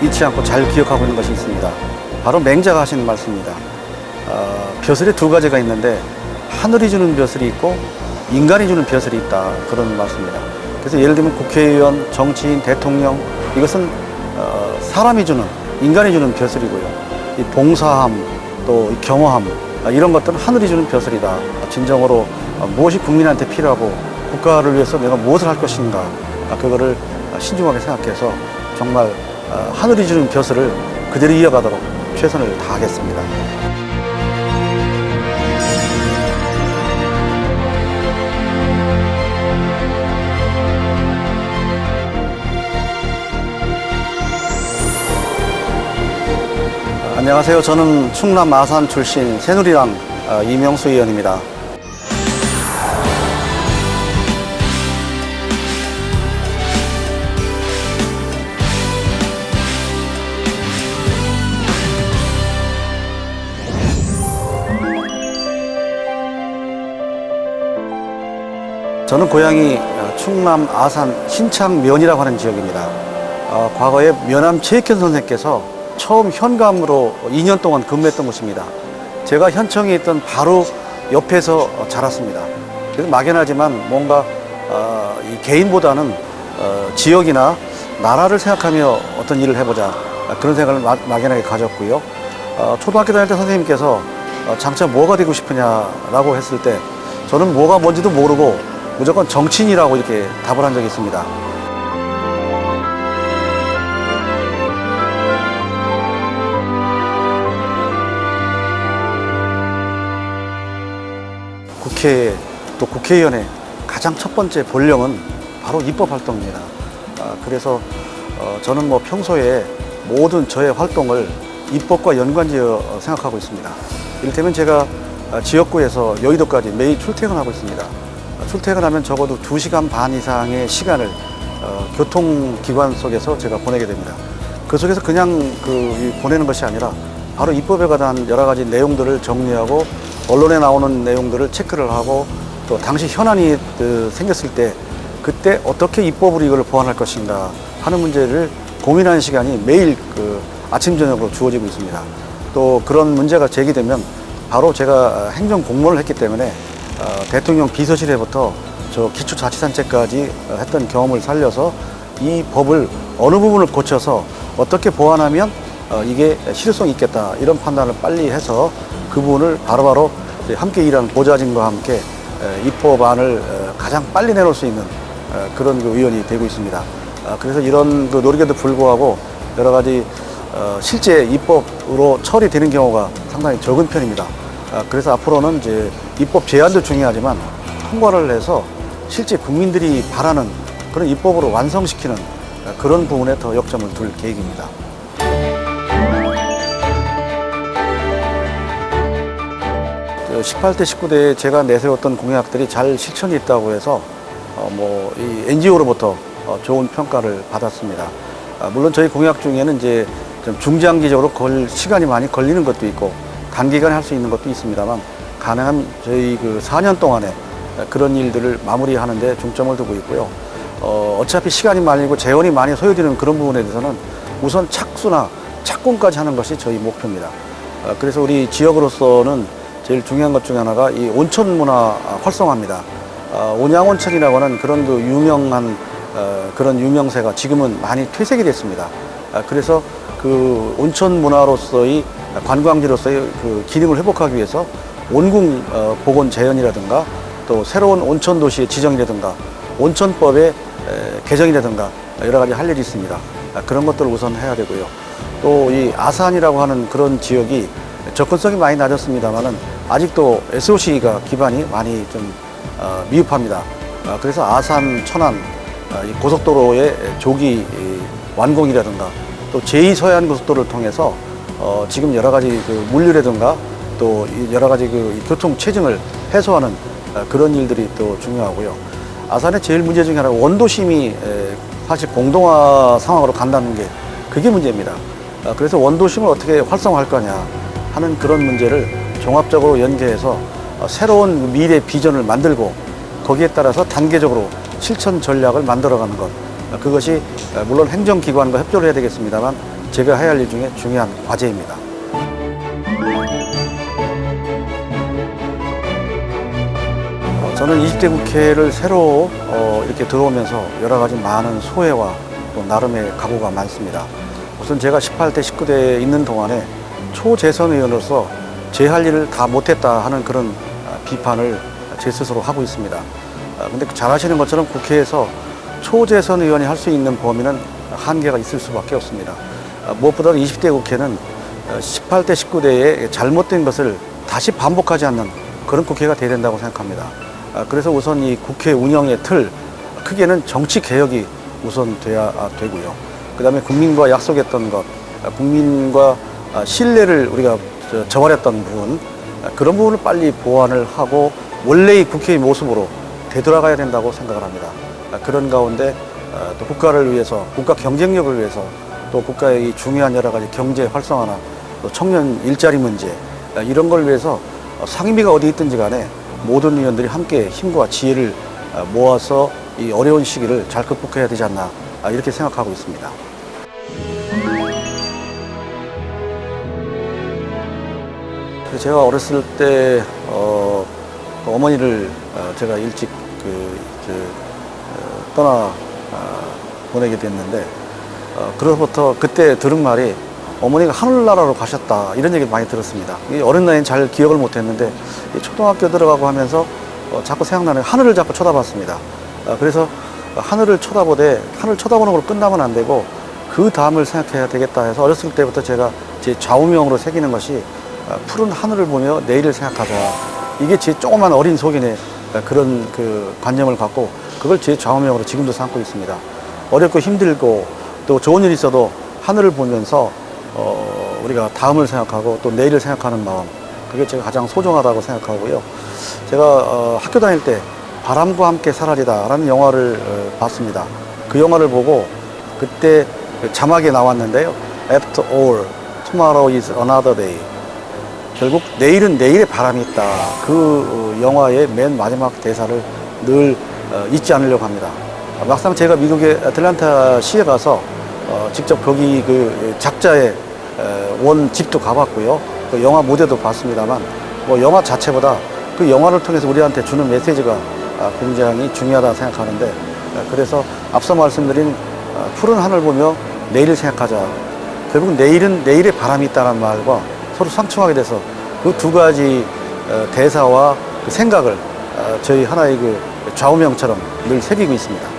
잊지 않고 잘 기억하고 있는 것이 있습니다. 바로 맹자가 하시는 말씀입니다. 벼슬이 두 가지가 있는데 하늘이 주는 벼슬이 있고 인간이 주는 벼슬이 있다, 그런 말씀입니다. 그래서 예를 들면 국회의원, 정치인, 대통령, 이것은 사람이 주는, 인간이 주는 벼슬이고요. 이 봉사함, 또 이 겸허함, 이런 것들은 하늘이 주는 벼슬이다. 진정으로 무엇이 국민한테 필요하고 국가를 위해서 내가 무엇을 할 것인가, 그거를 신중하게 생각해서 정말 하늘이 주는 벼슬을 그대로 이어가도록 최선을 다하겠습니다. 안녕하세요. 저는 충남 아산 출신 새누리당 이명수 의원입니다. 저는 고향이 충남 아산 신창면이라고 하는 지역입니다. 과거에 면함 최익현 선생께서 처음 현감으로 2년 동안 근무했던 곳입니다. 제가 현청에 있던 바로 옆에서 자랐습니다. 그래서 막연하지만 뭔가 이 개인보다는 지역이나 나라를 생각하며 어떤 일을 해보자, 그런 생각을 막연하게 가졌고요. 초등학교 다닐 때 선생님께서 장차 뭐가 되고 싶으냐라고 했을 때 저는 뭐가 뭔지도 모르고 무조건 정치인이라고 이렇게 답을 한 적이 있습니다. 국회, 또 국회의원의 가장 첫 번째 본령은 바로 입법 활동입니다. 그래서 저는 뭐 평소에 모든 저의 활동을 입법과 연관지어 생각하고 있습니다. 이를테면 제가 지역구에서 여의도까지 매일 출퇴근하고 있습니다. 출퇴근하면 적어도 2시간 반 이상의 시간을 교통기관 속에서 제가 보내게 됩니다. 그 속에서 그냥 보내는 것이 아니라 바로 입법에 관한 여러 가지 내용들을 정리하고 언론에 나오는 내용들을 체크를 하고 또 당시 현안이 생겼을 때 그때 어떻게 입법으로 이걸 보완할 것인가 하는 문제를 고민하는 시간이 매일 아침 저녁으로 주어지고 있습니다. 또 그런 문제가 제기되면 바로 제가 행정 공무원을 했기 때문에 대통령 비서실에부터 저 기초자치단체까지 했던 경험을 살려서 이 법을 어느 부분을 고쳐서 어떻게 보완하면 이게 실효성이 있겠다, 이런 판단을 빨리 해서 그 부분을 바로바로 함께 일하는 보좌진과 함께 입법안을 가장 빨리 내놓을 수 있는 그런 의원이 되고 있습니다. 그래서 이런 노력에도 불구하고 여러 가지 실제 입법으로 처리되는 경우가 상당히 적은 편입니다. 그래서 앞으로는 이제 입법 제안도 중요하지만 통과를 해서 실제 국민들이 바라는 그런 입법으로 완성시키는 그런 부분에 더 역점을 둘 계획입니다. 그 18대, 19대에 제가 내세웠던 공약들이 잘 실천이 있다고 해서 이 NGO로부터 좋은 평가를 받았습니다. 물론 저희 공약 중에는 이제 좀 중장기적으로 시간이 많이 걸리는 것도 있고 단기간에 할 수 있는 것도 있습니다만 가능한 저희 4년 동안에 그런 일들을 마무리하는 데 중점을 두고 있고요. 어차피 시간이 많이 고 재원이 많이 소요되는 그런 부분에 대해서는 우선 착수나 착공까지 하는 것이 저희 목표입니다. 그래서 우리 지역으로서는 제일 중요한 것 중에 하나가 이 온천 문화 활성화입니다. 온양온천이라고 하는 그런 유명한 그런 유명세가 지금은 많이 퇴색이 됐습니다. 그래서 그 온천 문화로서의 관광지로서의 기능을 회복하기 위해서 온궁 복원 재현이라든가 또 새로운 온천 도시의 지정이라든가 온천법의 개정이라든가 여러 가지 할 일이 있습니다. 그런 것들을 우선 해야 되고요. 또 이 아산이라고 하는 그런 지역이 접근성이 많이 낮았습니다만은 아직도 SOC가 기반이 많이 좀 미흡합니다. 그래서 아산, 천안 이 고속도로의 조기 완공이라든가 또 제2서해안 고속도로를 통해서 지금 여러 가지 물류라든가 또 여러 가지 교통 체증을 해소하는 그런 일들이 또 중요하고요. 아산의 제일 문제 중에 하나가 원도심이 사실 공동화 상황으로 간다는 게 그게 문제입니다. 그래서 원도심을 어떻게 활성화할 거냐 하는 그런 문제를 종합적으로 연계해서 새로운 미래 비전을 만들고 거기에 따라서 단계적으로 실천 전략을 만들어가는 것, 그것이 물론 행정기관과 협조를 해야 되겠습니다만 제가 해야 할 일 중에 중요한 과제입니다. 저는 20대 국회를 새로 이렇게 들어오면서 여러 가지 많은 소회와 또 나름의 각오가 많습니다. 우선 제가 18대, 19대에 있는 동안에 초재선 의원으로서 제 할 일을 다 못했다 하는 그런 비판을 제 스스로 하고 있습니다. 근데 잘 아시는 것처럼 국회에서 초재선 의원이 할 수 있는 범위는 한계가 있을 수밖에 없습니다. 무엇보다 20대 국회는 18대, 19대에 잘못된 것을 다시 반복하지 않는 그런 국회가 돼야 된다고 생각합니다. 그래서 우선 이 국회 운영의 틀, 크게는 정치 개혁이 우선 돼야 되고요. 그 다음에 국민과 약속했던 것, 국민과 신뢰를 우리가 저버렸던 부분, 그런 부분을 빨리 보완을 하고 원래의 국회의 모습으로 되돌아가야 된다고 생각을 합니다. 그런 가운데 또 국가를 위해서, 국가 경쟁력을 위해서 또 국가의 중요한 여러 가지 경제 활성화나 또 청년 일자리 문제 이런 걸 위해서 상임위가 어디 있든지 간에 모든 의원들이 함께 힘과 지혜를 모아서 이 어려운 시기를 잘 극복해야 되지 않나 이렇게 생각하고 있습니다. 제가 어렸을 때 어머니를 제가 일찍 떠나 보내게 됐는데 그로부터 그때 들은 말이 어머니가 하늘나라로 가셨다 이런 얘기 많이 들었습니다. 어린 나이엔 잘 기억을 못했는데 초등학교 들어가고 하면서 자꾸 생각나는 하늘을 자꾸 쳐다봤습니다. 그래서 하늘을 쳐다보되 하늘 쳐다보는 걸로 끝나면 안 되고 그 다음을 생각해야 되겠다 해서 어렸을 때부터 제가 제 좌우명으로 새기는 것이 푸른 하늘을 보며 내일을 생각하자. 이게 제 조그만 어린 속인의 그런 그 관념을 갖고 그걸 제 좌우명으로 지금도 삼고 있습니다. 어렵고 힘들고 또 좋은 일이 있어도 하늘을 보면서 우리가 다음을 생각하고 또 내일을 생각하는 마음, 그게 제가 가장 소중하다고 생각하고요. 제가 학교 다닐 때 바람과 함께 사라지다 라는 영화를 봤습니다. 그 영화를 보고 그때 자막에 나왔는데요. After all, tomorrow is another day. 결국 내일은 내일의 바람이 있다. 그 영화의 맨 마지막 대사를 늘 잊지 않으려고 합니다. 막상 제가 미국의 애틀랜타 시에 가서 직접 거기 그 작자의 원 집도 가봤고요. 그 영화 무대도 봤습니다만 뭐 영화 자체보다 그 영화를 통해서 우리한테 주는 메시지가 굉장히 중요하다고 생각하는데 그래서 앞서 말씀드린 푸른 하늘 보며 내일을 생각하자. 결국 내일은 내일의 바람이 있다는 말과 서로 상충하게 돼서 그 두 가지 대사와 그 생각을 저희 하나의 그 좌우명처럼 늘 새기고 있습니다.